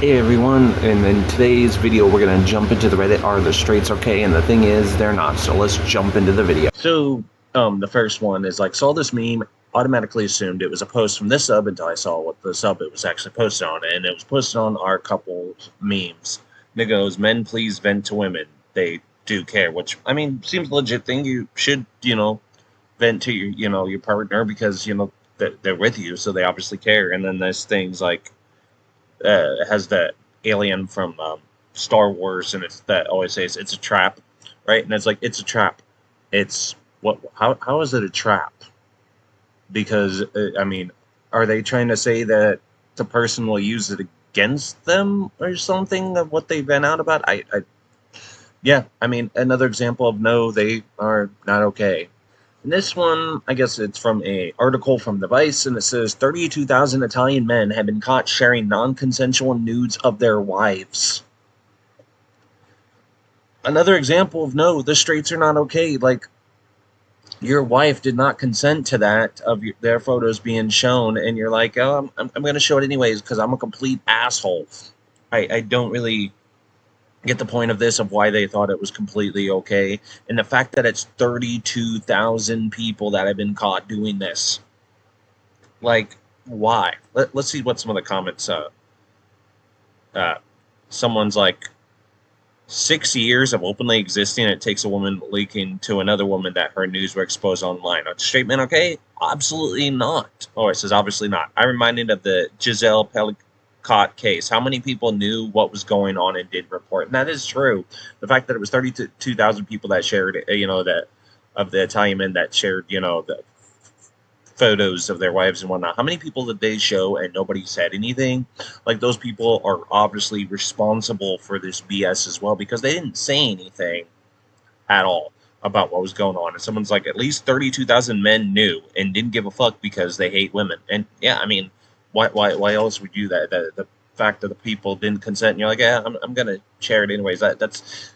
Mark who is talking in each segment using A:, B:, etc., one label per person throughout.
A: Hey everyone, and in today's video we're going to jump into the Reddit, are the straights okay? And the thing is, they're not, so let's jump into the video.
B: So, the first one is like, saw this meme, automatically assumed it was a post from this sub until I saw what the sub it was actually posted on, and it was posted on our couple memes. And it goes, men please vent to women, they do care, which, I mean, seems a legit thing. You should, vent to your partner because, they're with you, so they obviously care. And then there's things like, has the alien from Star Wars, and it's that always says it's a trap, right? And it's like, it's a trap. It's what? How is it a trap? Because I mean, are they trying to say that the person will use it against them or something of what they've been out about? Yeah. I mean, another example of no, they are not okay. And this one, I guess it's from a article from The Vice, and it says 32,000 Italian men have been caught sharing non-consensual nudes of their wives. Another example of no, the straights are not okay. Like, your wife did not consent to that, of their photos being shown, and you're like, oh, I'm going to show it anyways because I'm a complete asshole. I don't really get the point of this, of why they thought it was completely okay, and the fact that it's 32,000 people that have been caught doing this. Like, why? Let's see what some of the comments. Someone's like, 6 years of openly existing, it takes a woman leaking to another woman that her news were exposed online. Are straight men okay? Absolutely not. Oh, it says obviously not. I'm reminded of the Giselle Pelicott case. How many people knew what was going on and did report? And that is true. The fact that it was 32,000 people that shared, that of the Italian men that shared, the photos of their wives and whatnot. How many people did they show and nobody said anything? Like, those people are obviously responsible for this BS as well, because they didn't say anything at all about what was going on. And someone's like, at least 32,000 men knew and didn't give a fuck because they hate women. And yeah, I mean, why else would you do that? The fact that the people didn't consent, and you're like, yeah, I'm gonna share it anyways. That's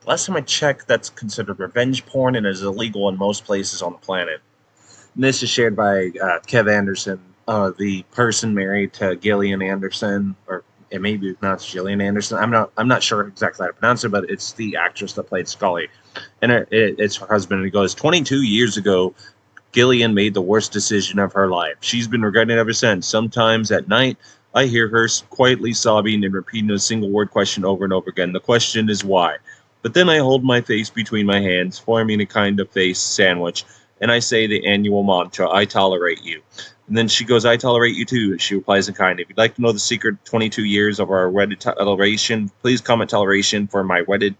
B: last time I checked, that's considered revenge porn and is illegal in most places on the planet. And this is shared by Kev Anderson, the person married to Gillian Anderson, or it maybe not Gillian Anderson. I'm not sure exactly how to pronounce it, but it's the actress that played Scully, and it's her husband. And he goes, 22 years ago, Gillian made the worst decision of her life. She's been regretting it ever since. Sometimes at night, I hear her quietly sobbing and repeating a single word question over and over again. The question is why. But then I hold my face between my hands, forming a kind of face sandwich, and I say the annual mantra, I tolerate you. And then she goes, I tolerate you too. She replies in kind. If you'd like to know the secret 22 years of our wedded toleration, please comment toleration for my wedded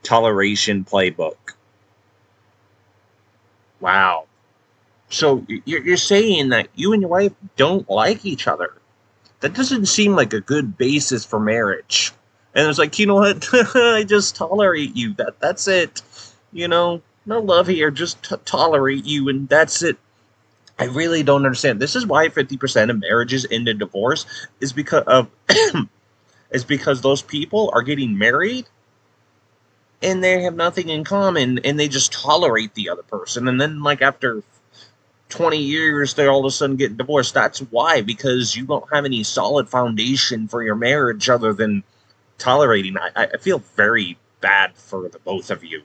B: toleration playbook. Wow. So you're saying that you and your wife don't like each other. That doesn't seem like a good basis for marriage. And it's like, you know what? I just tolerate you. That's it. No love here. Just tolerate you, and that's it. I really don't understand. This is why 50% of marriages end in divorce, is because of is because those people are getting married and they have nothing in common, and they just tolerate the other person, and then, like, after 20 years, they're all of a sudden getting divorced. That's why, because you don't have any solid foundation for your marriage other than tolerating. I feel very bad for the both of you.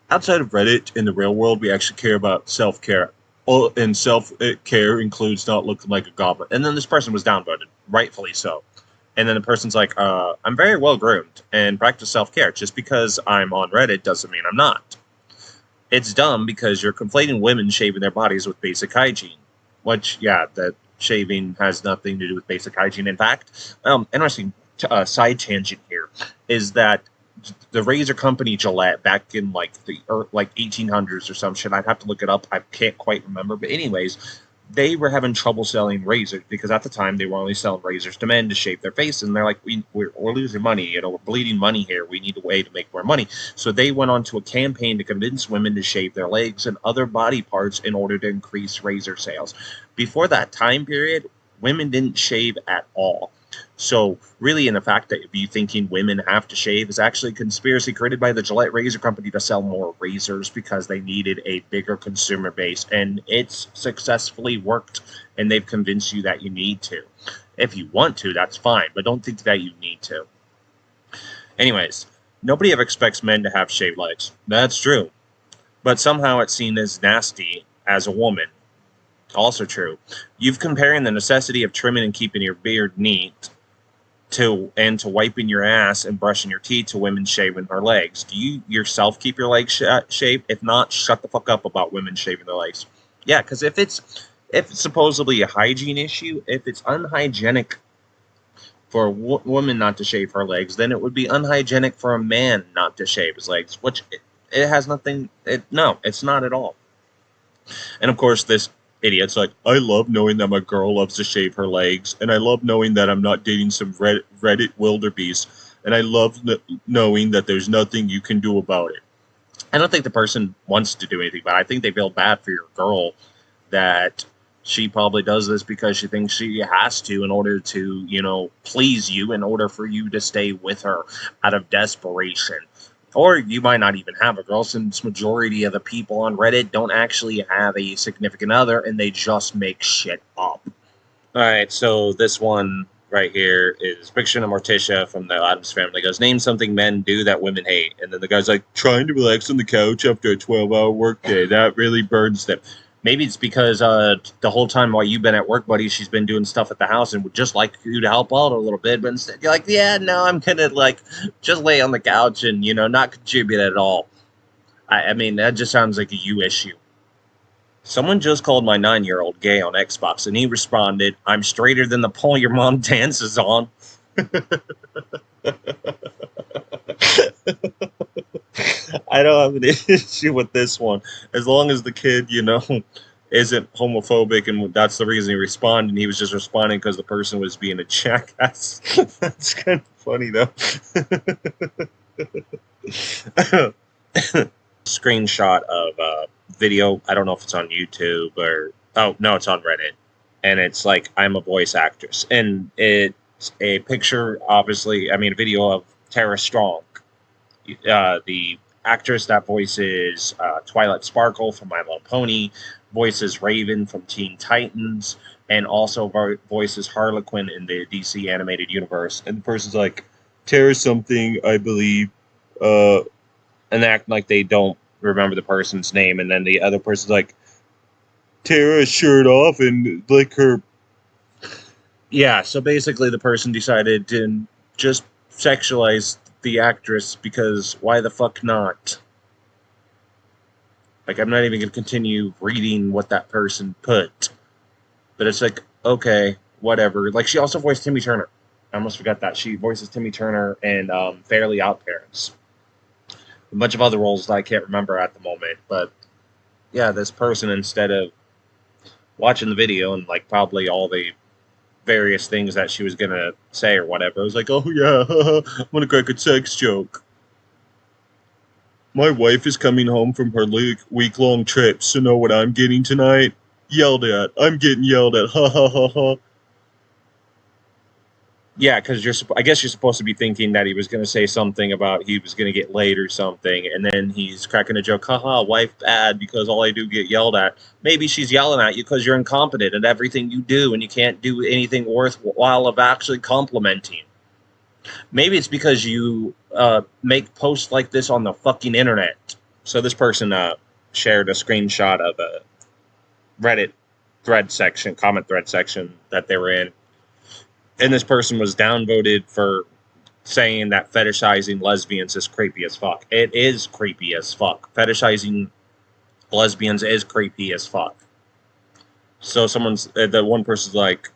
B: Outside of Reddit, in the real world, we actually care about self-care. And self-care includes not looking like a goblin. And then this person was downvoted, rightfully so. And then the person's like, I'm very well-groomed and practice self-care. Just because I'm on Reddit doesn't mean I'm not. It's dumb because you're conflating women shaving their bodies with basic hygiene. Which, yeah, that shaving has nothing to do with basic hygiene. In fact, interesting side tangent here is that the razor company Gillette, back in like the 1800s or some shit, I'd have to look it up, I can't quite remember, but anyways, they were having trouble selling razors because at the time they were only selling razors to men to shave their face, and they're like, we're losing money, we're bleeding money here, we need a way to make more money. So they went on to a campaign to convince women to shave their legs and other body parts in order to increase razor sales. Before that time period, women didn't shave at all. So really, in the fact that you thinking women have to shave is actually a conspiracy created by the Gillette Razor Company to sell more razors because they needed a bigger consumer base, and it's successfully worked, and they've convinced you that you need to. If you want to, that's fine, but don't think that you need to. Anyways, nobody ever expects men to have shaved legs. That's true. But somehow it's seen as nasty as a woman. Also true. You've comparing the necessity of trimming and keeping your beard neat to wiping your ass and brushing your teeth to women shaving their legs. Do you yourself keep your legs shaved? If not, shut the fuck up about women shaving their legs. Yeah, because if it's supposedly a hygiene issue, if it's unhygienic for a woman not to shave her legs, then it would be unhygienic for a man not to shave his legs, which it has nothing. No, it's not at all. And of course, this idiot's like, I love knowing that my girl loves to shave her legs, and I love knowing that I'm not dating some Reddit wildebeest, and I love knowing that there's nothing you can do about it. I don't think the person wants to do anything, but I think they feel bad for your girl that she probably does this because she thinks she has to in order to, please you, in order for you to stay with her out of desperation. Or you might not even have a girl, since majority of the people on Reddit don't actually have a significant other, and they just make shit up. Alright, so this one right here is Fiction and Morticia from the Addams Family. Goes, name something men do that women hate. And then the guy's like, trying to relax on the couch after a 12-hour workday. That really burns them. Maybe it's because the whole time while you've been at work, buddy, she's been doing stuff at the house and would just like you to help out a little bit. But instead, you're like, yeah, no, I'm going to, just lay on the couch and, not contribute at all. I mean, that just sounds like a you issue. Someone just called my 9-year-old gay on Xbox, and he responded, I'm straighter than the pole your mom dances on. I don't have an issue with this one. As long as the kid, isn't homophobic, and that's the reason he responded. He was just responding because the person was being a jackass. That's kind of funny, though. Screenshot of a video. I don't know if it's on YouTube or... Oh, no, it's on Reddit. And it's like, I'm a voice actress. And it's a picture, obviously, a video of Tara Strong. The actress that voices Twilight Sparkle from My Little Pony, voices Raven from Teen Titans, and also voices Harlequin in the DC animated universe. And the person's like, Tara something, I believe, and they act like they don't remember the person's name, and then the other person's like, Tara shirt off and like her... Yeah, so basically the person decided to just sexualize the actress, because why the fuck not? I'm not even going to continue reading what that person put. But it's like, okay, whatever. She also voiced Timmy Turner. I almost forgot that. She voices Timmy Turner and Fairly Odd Parents. A bunch of other roles that I can't remember at the moment. But, yeah, this person, instead of watching the video and, probably all the various things that she was going to say or whatever, it was like, oh, yeah, I'm going to crack a sex joke. My wife is coming home from her week-long trip, so know what I'm getting tonight? Yelled at. I'm getting yelled at. Ha ha ha ha. Yeah, because I guess you're supposed to be thinking that he was going to say something about he was going to get laid or something, and then he's cracking a joke. Haha, wife bad because all I do get yelled at. Maybe she's yelling at you because you're incompetent at everything you do, and you can't do anything worthwhile of actually complimenting. Maybe it's because you make posts like this on the fucking internet. So this person shared a screenshot of a Reddit comment thread section that they were in. And this person was downvoted for saying that fetishizing lesbians is creepy as fuck. It is creepy as fuck. Fetishizing lesbians is creepy as fuck. So the one person's like,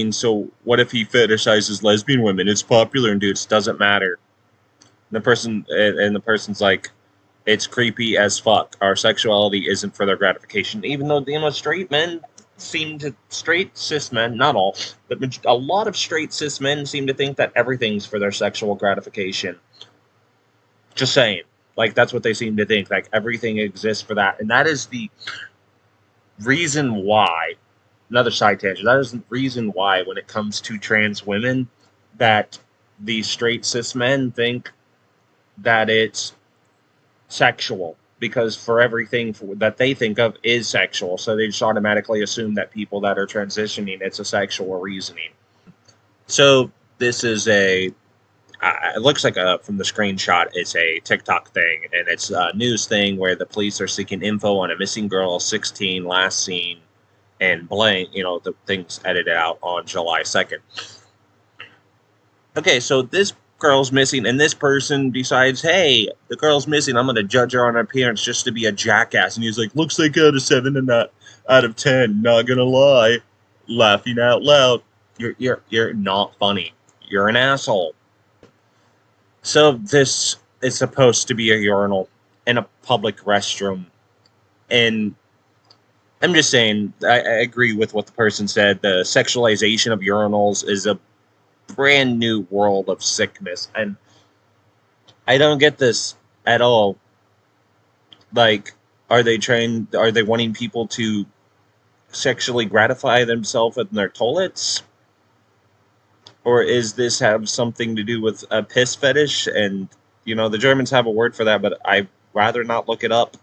B: so what if he fetishizes lesbian women? It's popular in dudes. Doesn't matter. And the person's like, it's creepy as fuck. Our sexuality isn't for their gratification. Even though, straight cis men, not all, but a lot of straight cis men seem to think that everything's for their sexual gratification. Just saying. That's what they seem to think. Everything exists for that. And that is the reason why... Another side tangent. That is the reason why, when it comes to trans women, that the straight cis men think that it's sexual. because for everything that they think of is sexual. So they just automatically assume that people that are transitioning, it's a sexual reasoning. So this is it looks like from the screenshot, it's a TikTok thing, and it's a news thing where the police are seeking info on a missing girl, 16, last seen, and blank, the thing's edited out on July 2nd. Okay, so this girl's missing, and this person decides, hey, the girl's missing, I'm going to judge her on her appearance just to be a jackass. And he's like, looks like out of 7 and not out of 10, not going to lie. Laughing out loud. You're not funny. You're an asshole. So this is supposed to be a urinal in a public restroom. And I'm just saying, I agree with what the person said. The sexualization of urinals is a brand new world of sickness. And I don't get this at all. Like, are they wanting people to sexually gratify themselves in their toilets? Or is this have something to do with a piss fetish? And, the Germans have a word for that, but I'd rather not look it up.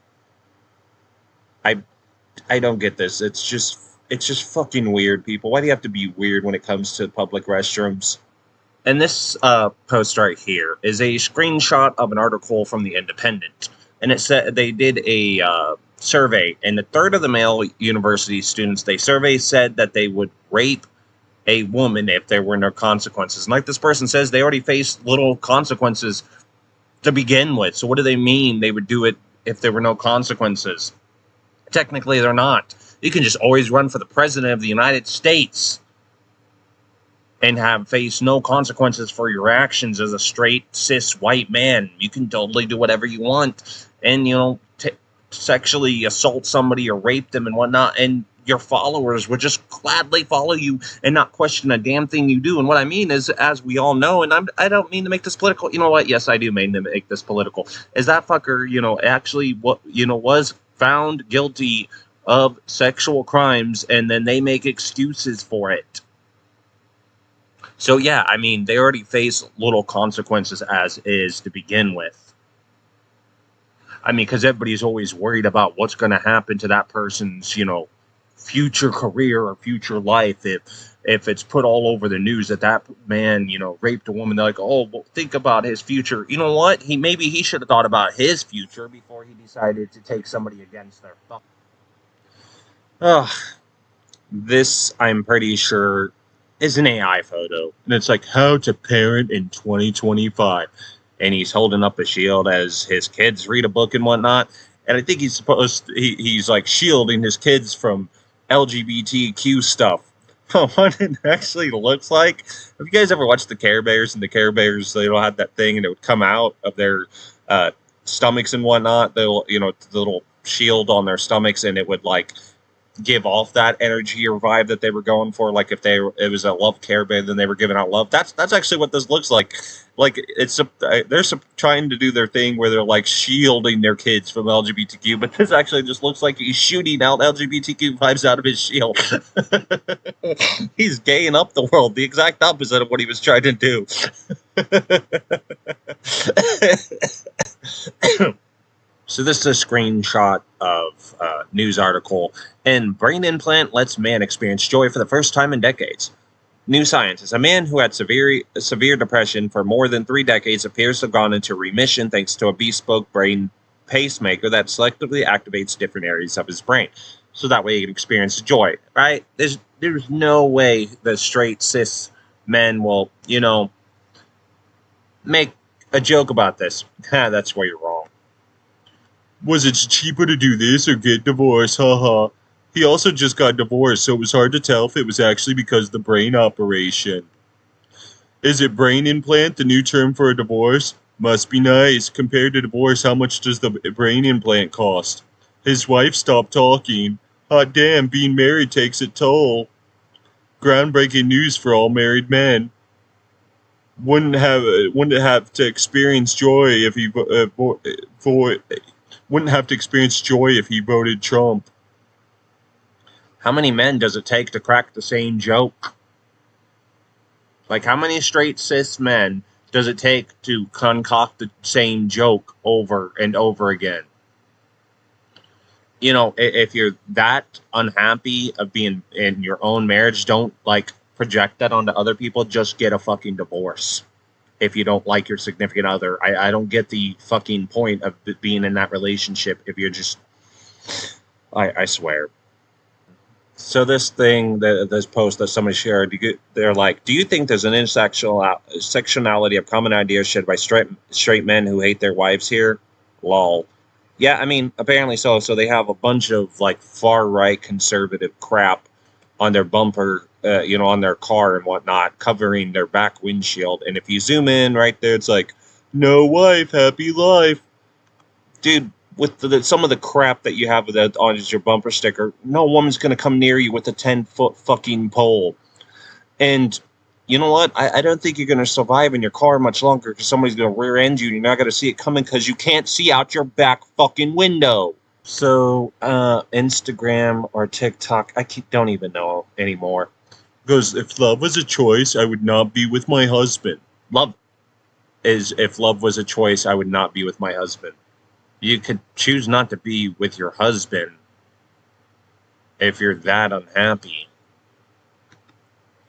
B: I don't get this. It's just fucking weird, people. Why do you have to be weird when it comes to public restrooms? And this post right here is a screenshot of an article from The Independent. And it said they did a survey, and a third of the male university students they surveyed said that they would rape a woman if there were no consequences. And like this person says, they already faced little consequences to begin with. So what do they mean they would do it if there were no consequences? Technically, they're not. You can just always run for the president of the United States and have faced no consequences for your actions as a straight, cis, white man. You can totally do whatever you want and, sexually assault somebody or rape them and whatnot, and your followers would just gladly follow you and not question a damn thing you do. And what I mean is, as we all know, and I don't mean to make this political. You know what? Yes, I do mean to make this political. Is that fucker, actually was found guilty of sexual crimes, and then they make excuses for it. So yeah, I mean, they already face little consequences as is to begin with. I mean, because everybody's always worried about what's going to happen to that person's, future career or future life if it's put all over the news that man, raped a woman. They're like, oh, well, think about his future. You know what? Maybe he should have thought about his future before he decided to take somebody against their thumb. This, I'm pretty sure, is an AI photo. And it's like, how to parent in 2025. And he's holding up a shield as his kids read a book and whatnot. And I think he's he's like shielding his kids from LGBTQ stuff. What it actually looks like. Have you guys ever watched the Care Bears? And the Care Bears, they all had that thing and it would come out of their stomachs and whatnot. They'll, the little shield on their stomachs, and it would like give off that energy or vibe that they were going for. Like if it was a love Care Bear, then they were giving out love. That's actually what this looks like. Like they're trying to do their thing where they're like shielding their kids from LGBTQ, but this actually just looks like he's shooting out LGBTQ vibes out of his shield. He's gaying up the world, the exact opposite of what he was trying to do. So this is a screenshot of a news article. And brain implant lets man experience joy for the first time in decades. New Scientist. A man who had severe depression for more than 3 decades appears to have gone into remission thanks to a bespoke brain pacemaker that selectively activates different areas of his brain. So that way he can experience joy, right? There's no way that straight cis men will, make a joke about this. That's where you're wrong. Was it cheaper to do this or get divorced? Haha. He also just got divorced, so it was hard to tell if it was actually because of the brain operation. Is it brain implant, the new term for a divorce? Must be nice. Compared to divorce, how much does the brain implant cost? His wife stopped talking. Hot damn, being married takes a toll. Groundbreaking news for all married men. Wouldn't have to experience joy if he wouldn't have to experience joy if he voted Trump. How many men does it take to crack the same joke? Like, how many straight cis men does it take to concoct the same joke over and over again? you know, if you're that unhappy of being in your own marriage, don't like project that onto other people. Just get a fucking divorce if you don't like your significant other. I don't get the fucking point of being in that relationship if you're just, I swear. So this thing, this post that somebody shared, they're like, do you think there's an intersectionality of common ideas shared by straight men who hate their wives here? Lol. Yeah, I mean, apparently so. So they have a bunch of like far right conservative crap on their bumper, on their car and whatnot, covering their back windshield. And if you zoom in right there, it's like, no wife, happy life. Dude, with some of the crap that you have that on your bumper sticker, no woman's going to come near you with a 10-foot fucking pole. And you know what? I don't think you're going to survive in your car much longer because somebody's going to rear end you and you're not going to see it coming because you can't see out your back fucking window. So, Instagram or TikTok, don't even know anymore. Goes, if love was a choice, I would not be with my husband. If love was a choice, I would not be with my husband. You could choose not to be with your husband if you're that unhappy.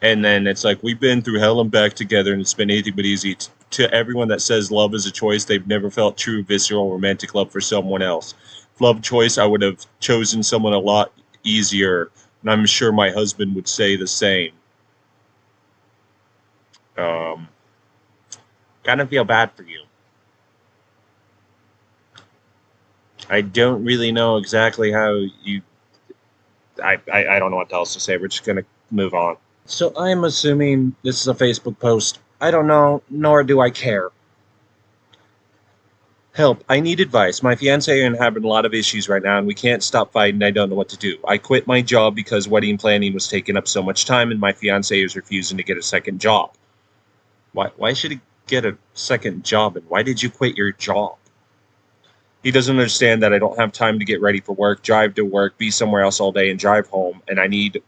B: And then it's like, we've been through hell and back together and it's been anything but easy. To everyone that says love is a choice, they've never felt true, visceral, romantic love for someone else. If love choice, I would have chosen someone a lot easier. And I'm sure my husband would say the same. Kind of feel bad for you. I don't really know exactly how you... I don't know what else to say. We're just going to move on. So I'm assuming this is a Facebook post. I don't know, nor do I care. Help, I need advice. My fiancé and I are having a lot of issues right now, and we can't stop fighting. I don't know what to do. I quit my job because wedding planning was taking up so much time, and my fiancé is refusing to get a second job. Why should he get a second job, and why did you quit your job? He doesn't understand that I don't have time to get ready for work, drive to work, be somewhere else all day, and drive home, and I need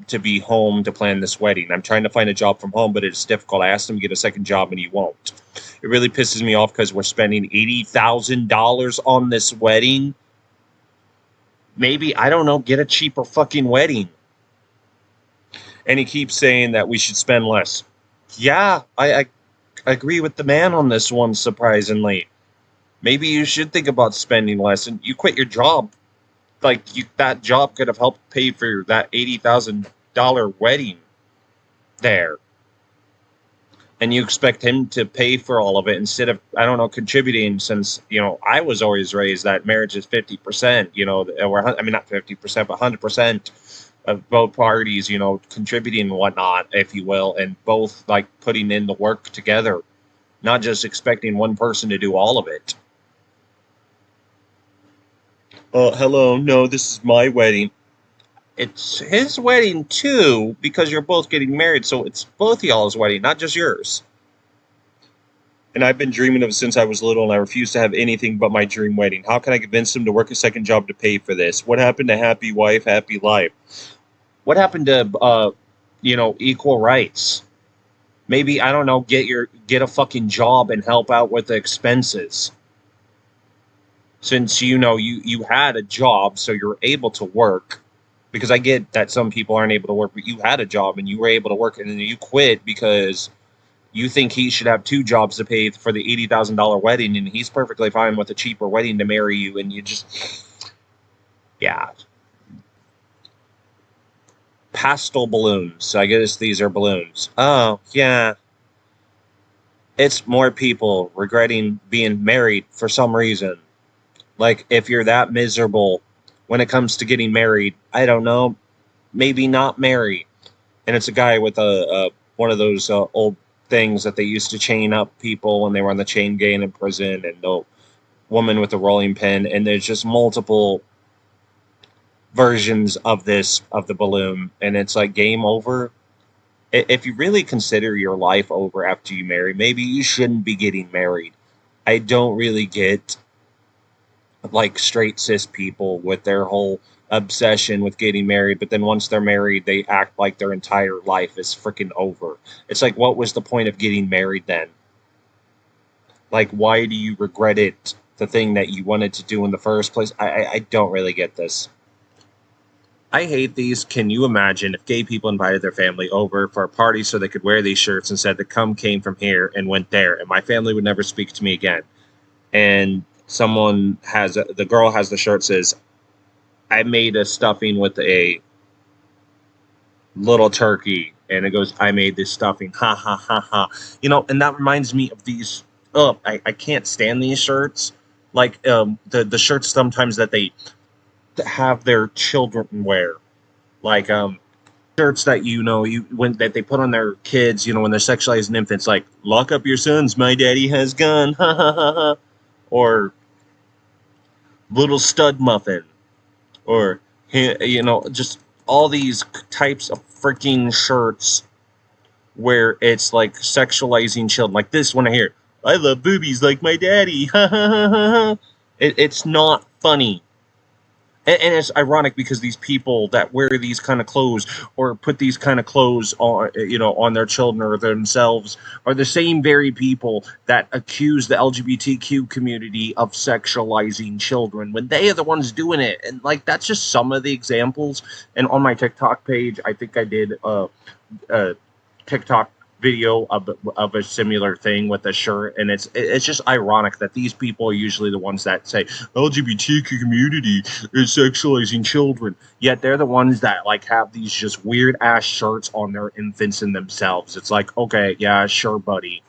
B: to be home to plan this wedding. I'm trying to find a job from home, but it's difficult. I asked him to get a second job, and he won't. It really pisses me off because we're spending $80,000 on this wedding. Maybe, I don't know, get a cheaper fucking wedding. And he keeps saying that we should spend less. Yeah, I agree with the man on this one, surprisingly. Maybe you should think about spending less. And you quit your job. Like, that job could have helped pay for that $80,000 wedding there. And you expect him to pay for all of it instead of, I don't know, contributing, since, I was always raised that marriage is 50%, or, I mean, not 50%, but 100% of both parties, contributing and whatnot, if you will, and both, like, putting in the work together, not just expecting one person to do all of it. Hello, no, this is my wedding. It's his wedding too, because you're both getting married, so it's both y'all's wedding, not just yours. And I've been dreaming of it since I was little, and I refuse to have anything but my dream wedding. How can I convince him to work a second job to pay for this? What happened to happy wife, happy life? What happened to, equal rights? Maybe, I don't know, get a fucking job and help out with the expenses. Since, you had a job, so you're able to work. Because I get that some people aren't able to work, but you had a job and you were able to work, and then you quit because you think he should have two jobs to pay for the $80,000 wedding, and he's perfectly fine with a cheaper wedding to marry you, and you just... Yeah. Pastel balloons. I guess these are balloons. Oh, yeah. It's more people regretting being married for some reason. Like, if you're that miserable when it comes to getting married, I don't know, maybe not marry. And it's a guy with one of those old things that they used to chain up people when they were on the chain gang in prison, and the woman with the rolling pin, and there's just multiple versions of the balloon, and it's like game over. If you really consider your life over after you marry, maybe you shouldn't be getting married. I don't really get, like, straight cis people with their whole obsession with getting married, but then once they're married, they act like their entire life is freaking over. It's like, what was the point of getting married then? Like, why do you regret it the thing that you wanted to do in the first place. I don't really get this. I hate these. Can you imagine if gay people invited their family over for a party so they could wear these shirts and said the cum came from here and went there, and my family would never speak to me again? And the girl has the shirt says, I made a stuffing with a little turkey, and it goes, I made this stuffing, ha ha ha ha. And that reminds me of these. I can't stand these shirts. Like the shirts sometimes that they have their children wear, like shirts that that they put on their kids, when they're sexualizing infants, like lock up your sons, my daddy has gun, ha ha ha ha, or little stud muffin, or just all these types of freaking shirts where it's like sexualizing children, like this one here. I love boobies like my daddy, ha ha ha ha. It's not funny. And it's ironic because these people that wear these kind of clothes or put these kind of clothes on, on their children or themselves are the same very people that accuse the LGBTQ community of sexualizing children when they are the ones doing it. And like, that's just some of the examples. And on my TikTok page, I think I did a TikTok video of a similar thing with a shirt, and it's just ironic that these people are usually the ones that say LGBTQ community is sexualizing children, yet they're the ones that like have these just weird ass shirts on their infants and themselves. It's like, okay, yeah, sure, buddy.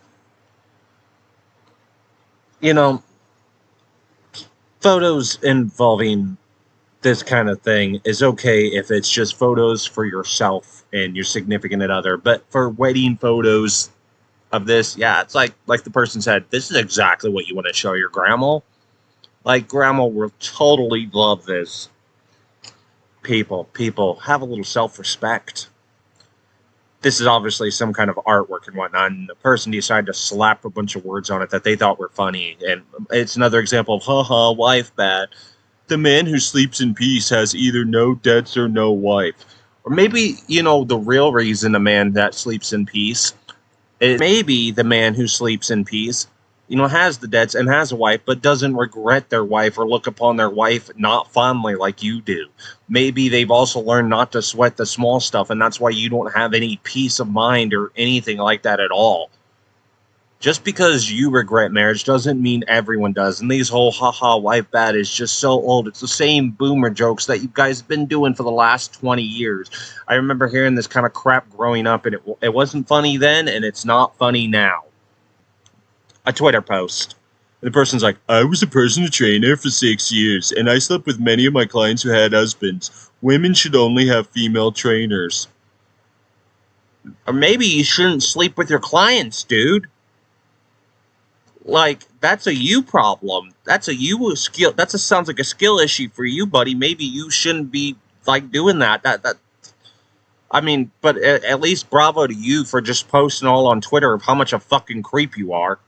B: Photos involving this kind of thing is okay if it's just photos for yourself and your significant other, but for wedding photos of this, yeah, it's like the person said, this is exactly what you want to show your grandma. Like, grandma will totally love this. People have a little self-respect. This is obviously some kind of artwork and whatnot, and the person decided to slap a bunch of words on it that they thought were funny, and it's another example of haha, wife bad. The man who sleeps in peace has either no debts or no wife. Or maybe, the real reason a man that sleeps in peace is maybe the man who sleeps in peace, has the debts and has a wife, but doesn't regret their wife or look upon their wife not fondly like you do. Maybe they've also learned not to sweat the small stuff, and that's why you don't have any peace of mind or anything like that at all. Just because you regret marriage doesn't mean everyone does. And these whole haha wife bad is just so old. It's the same boomer jokes that you guys have been doing for the last 20 years. I remember hearing this kind of crap growing up, and it wasn't funny then, and it's not funny now. A Twitter post. The person's like, I was a personal trainer for 6 years, and I slept with many of my clients who had husbands. Women should only have female trainers. Or maybe you shouldn't sleep with your clients, dude. Like, that's a you problem. That's a you skill. Sounds like a skill issue for you, buddy. Maybe you shouldn't be like doing that. I mean, but at least bravo to you for just posting all on Twitter of how much a fucking creep you are.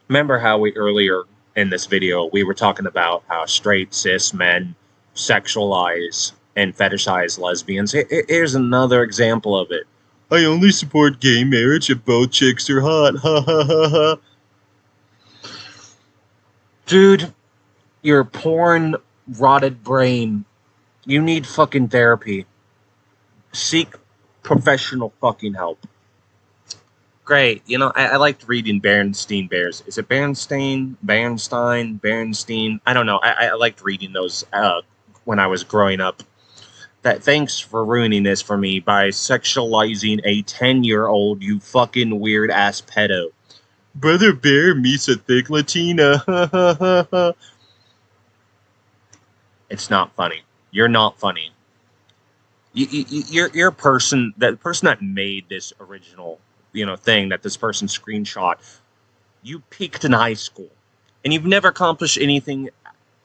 B: Remember how earlier in this video we were talking about how straight cis men sexualize and fetishize lesbians? Here's another example of it. I only support gay marriage if both chicks are hot. Ha ha ha ha. Dude, your porn rotted brain. You need fucking therapy. Seek professional fucking help. Great. I liked reading Berenstain Bears. Is it Berenstain? Berenstain? I don't know. I liked reading those when I was growing up. Thanks for ruining this for me by sexualizing a 10-year-old, you fucking weird-ass pedo. Brother Bear meets a thick Latina. It's not funny. You're not funny. You're a person, the person that made this original, thing that this person screenshot, you peaked in high school. And you've never accomplished anything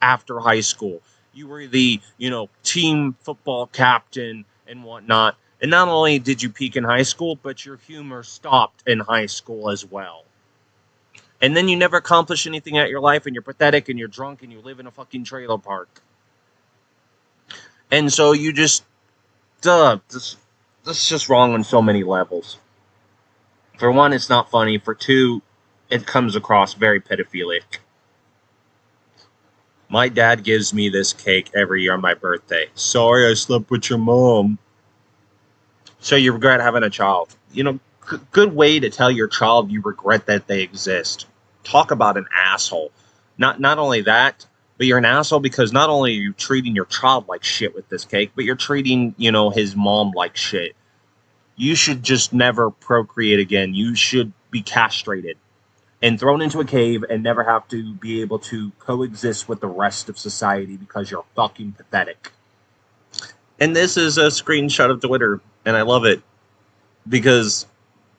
B: after high school. You were the, team football captain and whatnot. And not only did you peak in high school, but your humor stopped in high school as well. And then you never accomplish anything at your life, and you're pathetic, and you're drunk, and you live in a fucking trailer park. And so you just, this is just wrong on so many levels. For one, it's not funny. For two, it comes across very pedophilic. My dad gives me this cake every year on my birthday. Sorry, I slept with your mom. So you regret having a child. Good way to tell your child you regret that they exist. Talk about an asshole. Not only that, but you're an asshole because not only are you treating your child like shit with this cake, but you're treating, his mom like shit. You should just never procreate again. You should be castrated and thrown into a cave and never have to be able to coexist with the rest of society because you're fucking pathetic. And this is a screenshot of Twitter, and I love it because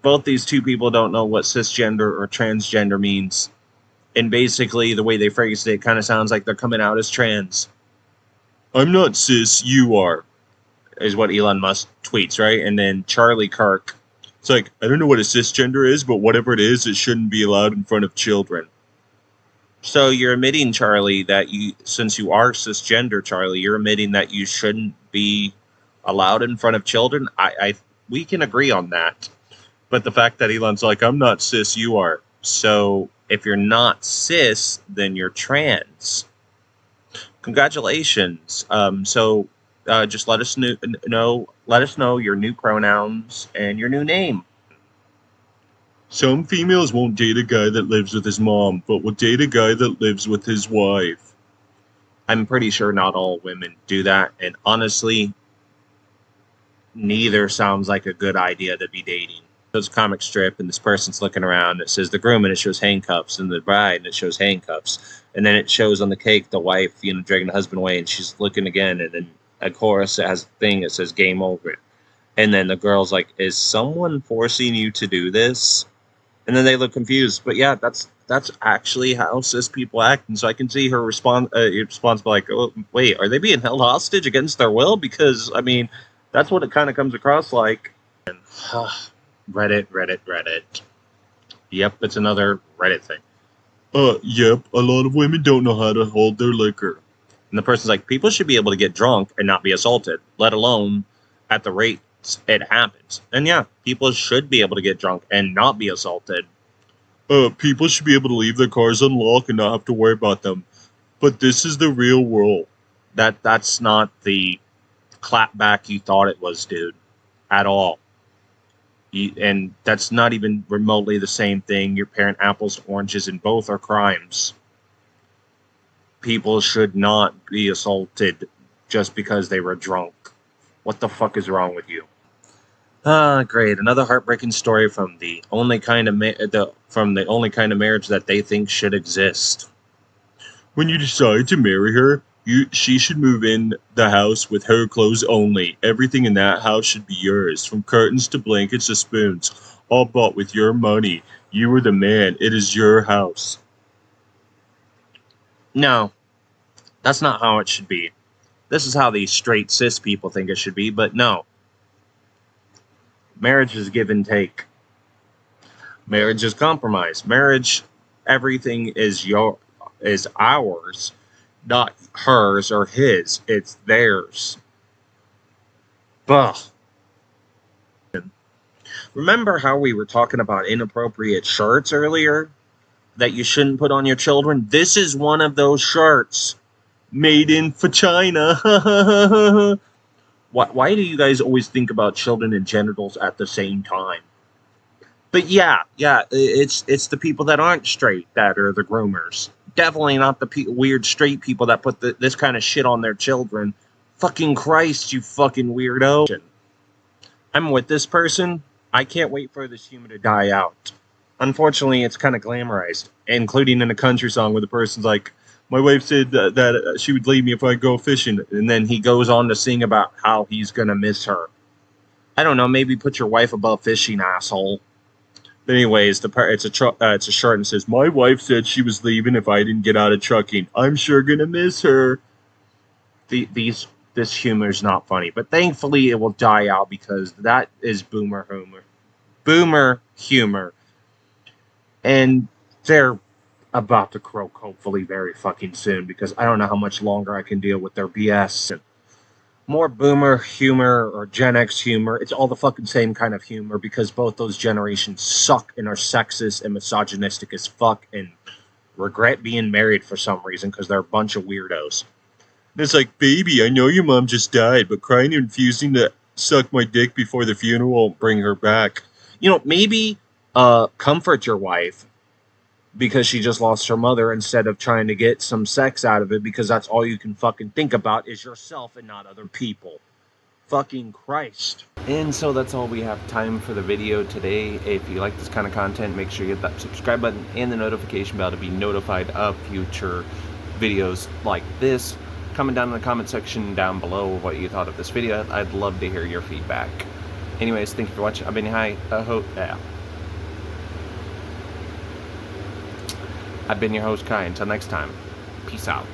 B: both these two people don't know what cisgender or transgender means. And basically, the way they phrased it kind of sounds like they're coming out as trans. I'm not cis, you are, is what Elon Musk tweets, right? And then Charlie Kirk, it's like, I don't know what a cisgender is, but whatever it is, it shouldn't be allowed in front of children. So you're admitting, Charlie, that since you are cisgender, Charlie, you're admitting that you shouldn't be allowed in front of children. We can agree on that. But the fact that Elon's like, I'm not cis, you are. So if you're not cis, then you're trans. Congratulations. Just let us know your new pronouns and your new name. Some females won't date a guy that lives with his mom, but will date a guy that lives with his wife. I'm pretty sure not all women do that, and honestly, neither sounds like a good idea to be dating. There's a comic strip, and this person's looking around. It says the groom, and it shows handcuffs, and the bride, and it shows handcuffs. And then it shows on the cake the wife, dragging the husband away, and she's looking again, and then a chorus that has a thing that says game over. And then the girl's like, is someone forcing you to do this? And then they look confused. But yeah, that's actually how cis people act. And so I can see her response like, oh, wait, are they being held hostage against their will? Because, that's what it kind of comes across like. And, Reddit. Yep, it's another Reddit thing. Yep, a lot of women don't know how to hold their liquor. And the person's like, people should be able to get drunk and not be assaulted, let alone at the rate it happens. And yeah, people should be able to get drunk and not be assaulted. People should be able to leave their cars unlocked and not have to worry about them. But this is the real world. That's not the clapback you thought it was, dude. At all. And that's not even remotely the same thing. You're pairing apples to oranges, and both are crimes. People should not be assaulted just because they were drunk. What the fuck is wrong with you? Great. Another heartbreaking story from the only kind of marriage that they think should exist. When you decide to marry her, she should move in the house with her clothes only. Everything in that house should be yours, from curtains to blankets to spoons, all bought with your money. You are the man. It is your house. No, that's not how it should be. This is how these straight cis people think it should be, but no. Marriage is give and take. Marriage is compromise. Marriage, everything is ours, not hers or his. It's theirs. Bah. Remember how we were talking about inappropriate shirts earlier that you shouldn't put on your children? This is one of those shirts. Made in China. Why do you guys always think about children and genitals at the same time? But yeah, it's the people that aren't straight that are the groomers. Definitely not the weird straight people that put this kind of shit on their children. Fucking Christ, you fucking weirdo. I'm with this person. I can't wait for this humor to die out. Unfortunately, it's kind of glamorized, including in a country song where the person's like, my wife said that she would leave me if I go fishing, and then he goes on to sing about how he's gonna miss her. I don't know, maybe put your wife above fishing, asshole. But anyways, it's a shirt and says, my wife said she was leaving if I didn't get out of trucking. I'm sure gonna miss her. This humor's not funny, but thankfully it will die out because that is boomer humor. Boomer humor. And they're about to croak hopefully very fucking soon because I don't know how much longer I can deal with their BS. More boomer humor or Gen X humor. It's all the fucking same kind of humor because both those generations suck and are sexist and misogynistic as fuck and regret being married for some reason because they're a bunch of weirdos. And it's like, baby, I know your mom just died, but crying and refusing to suck my dick before the funeral won't bring her back. You know, maybe comfort your wife because she just lost her mother instead of trying to get some sex out of it because that's all you can fucking think about is yourself and not other people. Fucking Christ.
A: And so that's all we have time for the video today. If you like this kind of content, make sure you hit that subscribe button and the notification bell to be notified of future videos like this. Comment down in the comment section down below what you thought of this video. I'd love to hear your feedback. Anyways, thank you for watching. I've been I've been your host, Kai. Until next time, peace out.